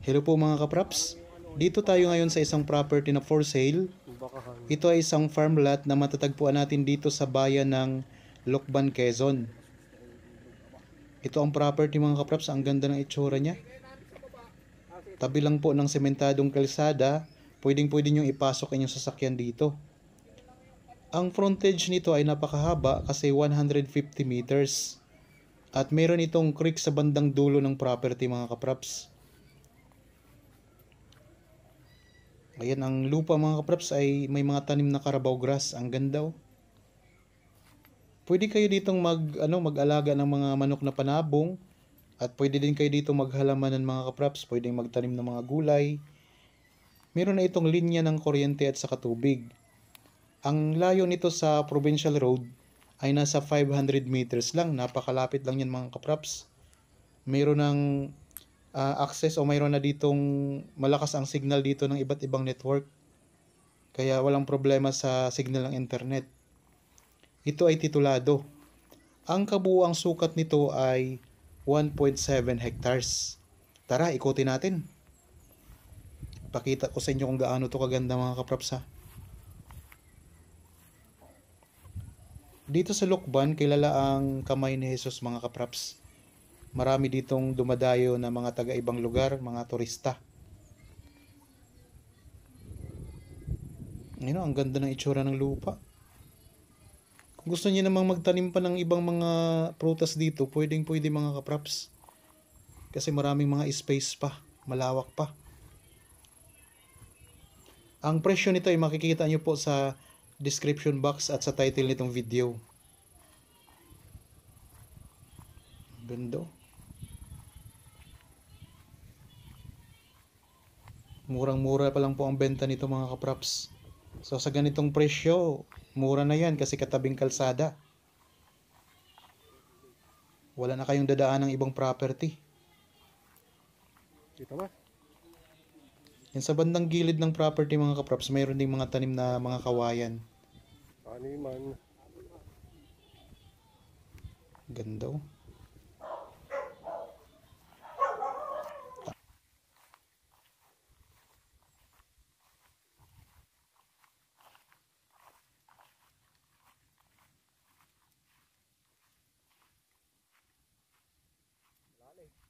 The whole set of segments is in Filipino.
Hello po mga kapraps. Dito tayo ngayon sa isang property na for sale. Ito ay isang farm lot na matatagpuan natin dito sa bayan ng Lucban, Quezon. Ito ang property mga kapraps. Ang ganda ng itsura niya. Tabi lang po ng sementadong kalsada. Pwedeng nyo ipasok inyong sasakyan dito. Ang frontage nito ay napakahaba kasi 150 meters. At meron itong creek sa bandang dulo ng property mga kapraps. Ayan, ang lupa mga kapraps ay may mga tanim na Carabao grass. Ang ganda oh. Pwede kayo ditong mag-alaga ng mga manok na panabong. At pwede din kayo dito maghalaman ng mga kapraps. Pwede magtanim ng mga gulay. Meron na itong linya ng kuryente at saka tubig. Ang layo nito sa Provincial Road ay nasa 500 meters lang. Napakalapit lang yan mga kapraps. Meron ng access o mayroon na ditong malakas ang signal dito ng iba't ibang network. Kaya walang problema sa signal ng internet. Ito ay titulado. Ang kabuuang sukat nito ay 1.7 hectares. Tara, ikutin natin. Pakita ko sa inyo kung gaano to kaganda mga kapraps ha. Dito sa Lucban, kilala ang Kamay ni Jesus mga kapraps. Marami ditong dumadayo na mga taga-ibang lugar, mga turista. Ang ganda ng itsura ng lupa. Kung gusto niyo namang magtanim pa ng ibang mga prutas dito, pwede mga kapraps. Kasi maraming mga space pa, malawak pa. Ang presyo nito ay makikita niyo po sa description box at sa title nitong video. Ganda. Murang-mura pa lang po ang benta nito mga kapraps. So sa ganitong presyo, mura na yan kasi katabing kalsada. Wala na kayong dadaan ng ibang property. Dito ba? Yan sa bandang gilid ng property mga kapraps, mayroon ding mga tanim na mga kawayan. Taniman. Ganda.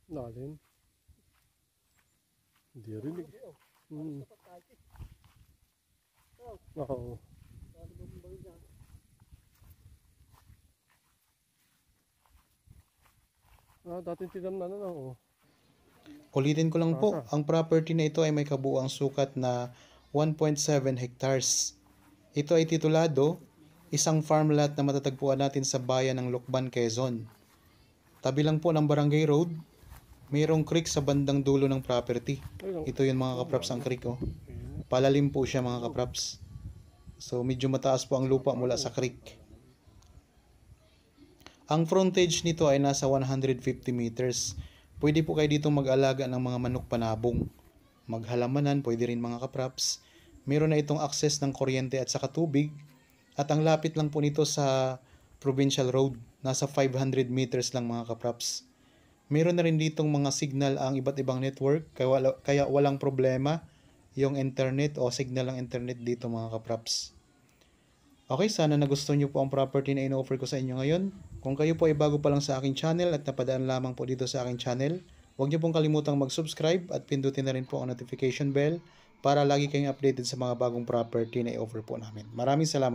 Lalim. Hindi rinig. Oo. Dating tinamnan na oh. Ulitin ko lang po, ang property na ito ay may kabuuang sukat na 1.7 hectares. Ito ay titulado, isang farm lot na matatagpuan natin sa bayan ng Lucban, Quezon. Tabi lang po ng Barangay Road, mayroong creek sa bandang dulo ng property. Ito yun mga kapraps ang creek oh. Palalim po siya mga kapraps. So medyo mataas po ang lupa mula sa creek. Ang frontage nito ay nasa 150 meters. Pwede po kayo dito mag-alaga ng mga manok panabong. Maghalamanan, pwede rin mga kapraps. Meron na itong access ng kuryente at saka tubig. At ang lapit lang po nito sa Provincial Road. Nasa 500 meters lang mga kapraps. Meron na rin ditong mga signal ang iba't ibang network. Kaya walang problema yung internet o signal ng internet dito mga kapraps. Okay, sana nagustuhan nyo po ang property na in-offer ko sa inyo ngayon. Kung kayo po ay bago pa lang sa aking channel at napadaan lamang po dito sa aking channel, huwag nyo pong kalimutang mag-subscribe at pindutin na rin po ang notification bell para lagi kayong updated sa mga bagong property na i-offer po namin. Maraming salamat.